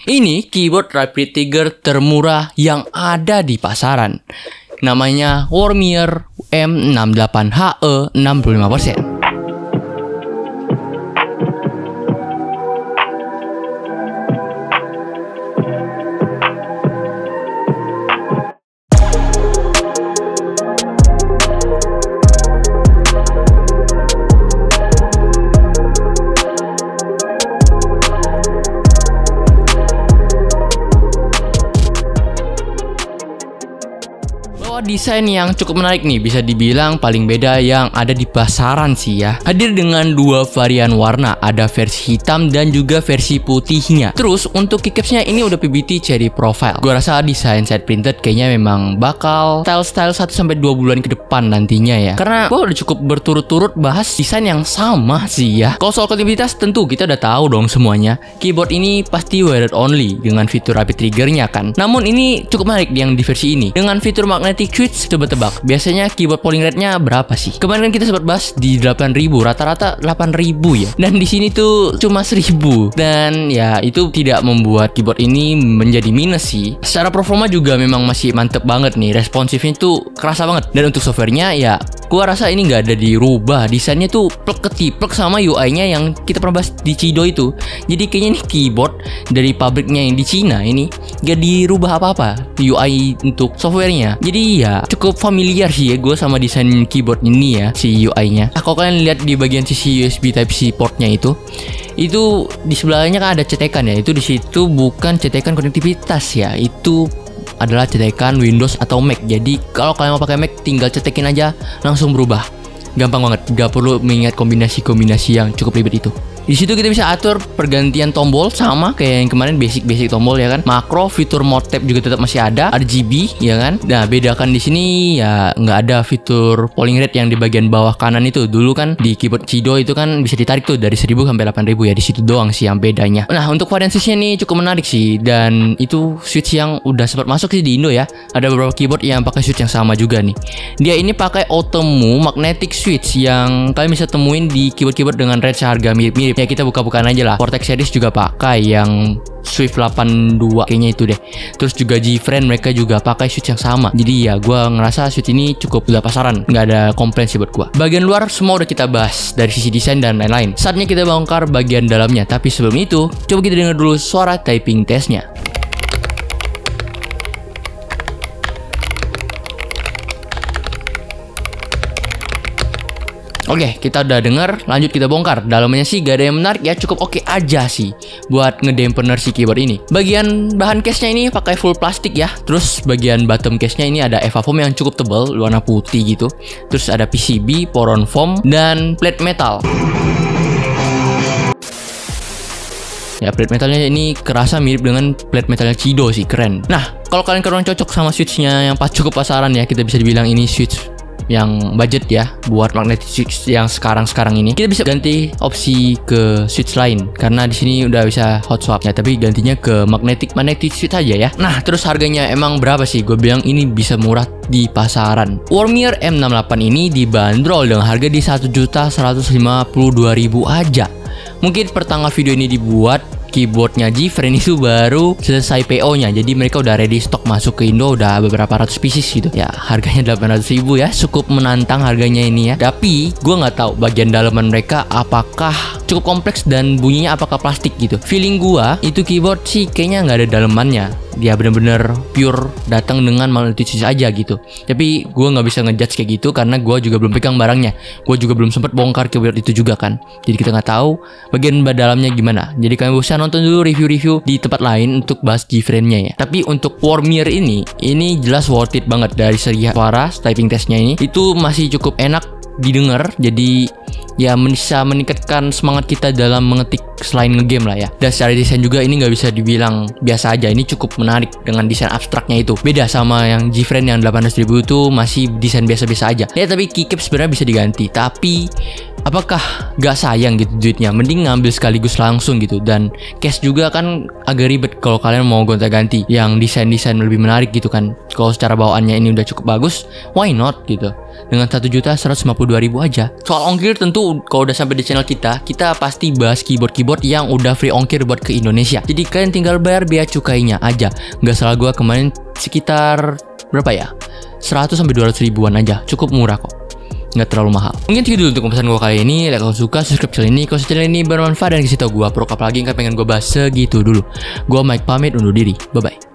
Ini keyboard Rapid Trigger termurah yang ada di pasaran. Namanya Warmier M68HE 65%. Desain yang cukup menarik nih, bisa dibilang paling beda yang ada di pasaran sih ya. Hadir dengan dua varian warna, ada versi hitam dan juga versi putihnya. Terus untuk keycapsnya ini udah PBT cherry profile. Gua rasa desain side printed kayaknya memang bakal style 1-2 bulan ke depan nantinya ya. Karena gua udah cukup berturut-turut bahas desain yang sama sih ya. Kalau soal kompatibilitas tentu kita udah tahu dong semuanya. Keyboard ini pasti wired only dengan fitur rapid triggernya kan. Namun ini cukup menarik yang di versi ini dengan fitur magnetic switch. Coba tebak, biasanya keyboard polling rate-nya berapa sih? Kemarin kan kita sempat bahas di 8.000, rata-rata 8.000 ya. Dan di sini tuh cuma 1.000. Dan ya itu tidak membuat keyboard ini menjadi minus sih. Secara performa juga memang masih mantep banget nih. Responsifnya tuh kerasa banget. Dan untuk softwarenya ya gua rasa ini nggak ada dirubah. Desainnya tuh plek ketiplek sama UI-nya yang kita pernah bahas di Cido itu. Jadi kayaknya nih keyboard dari pabriknya yang di Cina ini nggak dirubah apa-apa UI untuk softwarenya. Jadi ya cukup familiar sih ya gue sama desain keyboard ini ya, si UI-nya. Nah, kalau kalian lihat di bagian sisi USB Type-C portnya itu di sebelahnya kan ada cetekan ya. Itu di situ bukan cetekan konektivitas ya, itu adalah cetekan Windows atau Mac. Jadi kalau kalian mau pakai Mac tinggal cetekin aja langsung berubah. Gampang banget, gak perlu mengingat kombinasi-kombinasi yang cukup ribet itu. Di situ kita bisa atur pergantian tombol sama kayak yang kemarin basic tombol ya kan. Makro, fitur mode tab juga tetap masih ada, RGB ya kan. Nah, bedakan di sini ya nggak ada fitur polling rate yang di bagian bawah kanan itu. Dulu kan di keyboard Cido itu kan bisa ditarik tuh dari 1.000 sampai 8.000 ya. Di situ doang sih yang bedanya. Nah, untuk varian switch-nya ini cukup menarik sih, dan itu switch yang udah sempat masuk sih di Indo ya. Ada beberapa keyboard yang pakai switch yang sama juga nih. Dia ini pakai Otemu magnetic switch yang kalian bisa temuin di keyboard dengan range harga mirip-mirip. Ya kita buka-bukaan aja lah. Vortex series juga pakai yang Swift 82 kayaknya itu deh. Terus juga G-Friend mereka juga pakai switch yang sama. Jadi ya gue ngerasa switch ini cukup udah pasaran, nggak ada komplain sih buat gue. Bagian luar semua udah kita bahas dari sisi desain dan lain-lain. Saatnya kita bongkar bagian dalamnya. Tapi sebelum itu coba kita dengar dulu suara typing testnya. Oke, kita udah denger, lanjut kita bongkar. Dalamnya sih gak ada yang menarik ya, cukup oke aja sih buat ngedampener si keyboard ini. Bagian bahan case-nya ini pakai full plastik ya. Terus bagian bottom case-nya ini ada EVA foam yang cukup tebal, warna putih gitu. Terus ada PCB, poron foam, dan plate metal. Ya, plate metalnya ini kerasa mirip dengan plate metalnya Cido sih, keren. Nah, kalau kalian kurang cocok sama switch-nya yang cukup pasaran ya, kita bisa dibilang ini switch yang budget ya buat magnetic switch yang sekarang ini. Kita bisa ganti opsi ke switch lain karena di sini udah bisa hot swap ya, tapi gantinya ke magnetic switch aja ya. Nah, terus harganya emang berapa sih? Gue bilang ini bisa murah di pasaran. Warmier M68 ini dibanderol dengan harga di 1.152.000 aja. Mungkin pertanggal video ini dibuat keyboardnya G-Friend itu baru selesai PO-nya, jadi mereka udah ready stock masuk ke Indo, udah beberapa ratus pieces gitu ya. Harganya 800.000 ya, cukup menantang harganya ini ya. Tapi gue nggak tahu bagian dalaman mereka apakah cukup kompleks dan bunyinya apakah plastik gitu. Feeling gue itu keyboard sih kayaknya nggak ada dalamannya, dia bener-bener pure datang dengan magnetic switch aja gitu. Tapi gue nggak bisa ngejudge kayak gitu karena gue juga belum pegang barangnya, gue juga belum sempat bongkar keyboard itu juga kan, jadi kita nggak tahu bagian dalamnya gimana. Jadi kalian bisa nonton dulu review-review di tempat lain untuk bahas G-Friend-nya ya. Tapi untuk Warmier ini jelas worth it banget. Dari segi suara typing testnya ini itu masih cukup enak didengar, jadi ya bisa meningkatkan semangat kita dalam mengetik selain ngegame lah ya. Dan secara desain juga ini nggak bisa dibilang biasa aja, ini cukup menarik dengan desain abstraknya itu. Beda sama yang G-Friend yang 800.000 itu masih desain biasa-biasa aja ya. Tapi keycap sebenarnya bisa diganti, tapi apakah gak sayang gitu duitnya? Mending ngambil sekaligus langsung gitu. Dan case juga kan agak ribet kalau kalian mau gonta-ganti yang desain-desain lebih menarik gitu kan. Kalau secara bawaannya ini udah cukup bagus, why not gitu, dengan 1.152.000 aja. Soal ongkir tentu kalau udah sampai di channel kita pasti bahas keyboard keyboard yang udah free ongkir buat ke Indonesia. Jadi kalian tinggal bayar bea cukainya aja. Nggak salah gua kemarin sekitar berapa ya? 100 sampai 200 ribuan aja. Cukup murah kok. Nggak terlalu mahal. Mungkin segitu dulu untuk pesan gue kali ini. Like kalau suka, subscribe channel ini. Kalau channel ini bermanfaat dan kasih tau gue pro apa lagi nggak pengen gue bahas segitu dulu. Gue Mike pamit undur diri. Bye bye.